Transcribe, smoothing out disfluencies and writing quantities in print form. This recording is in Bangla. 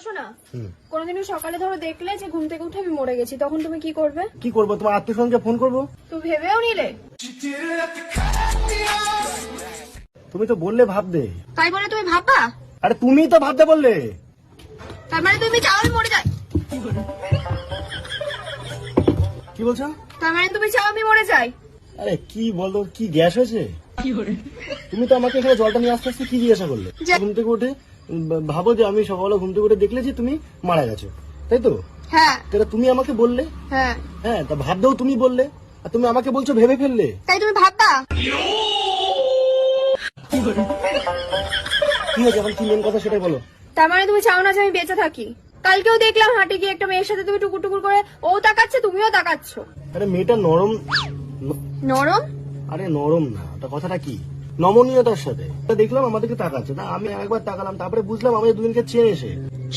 শোনো না, কোনোদিনও সকালে ধরো দেখলে যে ঘুম থেকে উঠে আমি মরে গেছি, তখন তুমি কি করবে? কি করবো, তোমার আত্মীয় স্বজনকে ফোন করবো। তুমি ভেবেও নিলে? তুমি তো বললে ভাববে, তাই বলে তুমি ভাববা? আরে তুমি তো ভাবতে বললে। তার মানে তুমি চাও আমি মরে যাই? কি বলছো? তার মানে তুমি চাও আমি মরে যাই? আরে কি বলতো, কি গ্যাস হয়েছে? তুমি তো আমাকে এখানে জলটা নিয়ে আসতে আসতে কি জিজ্ঞাসা করলে? ঘুম থেকে উঠে ভাবো যে আমি সকালে ঘুম থেকে উঠে দেখলে যে তুমি মারা গেছো, তাই তো? হ্যাঁ। এটা তুমি আমাকে বললে। হ্যাঁ। হ্যাঁ, তা ভাবতেও তুমি বললে, আর তুমি আমাকে বলছো ভেবে ফেললে। তাই তুমি ভাববা? কি হয়েছে এখন, কি মেন কথা সেটাই বলো। তার মানে তুমি চাও না যে আমি বেঁচে থাকি? কালকেও দেখলাম হাঁটে গিয়ে একটা মেয়ের সাথে তুমি টুকুর টুকুর করে, ও তাকাচ্ছে তুমিও তাকাচ্ছ। আরে মেয়েটা নরম। নরম? আরে নরম না, তা কথাটা কি, নমনীয়তার সাথে তা দেখলাম আমাদেরকে তাকাচ্ছে না, আমি একবার তাকালাম, তারপরে বুঝলাম আমাদের দুজনকে চেনে সে।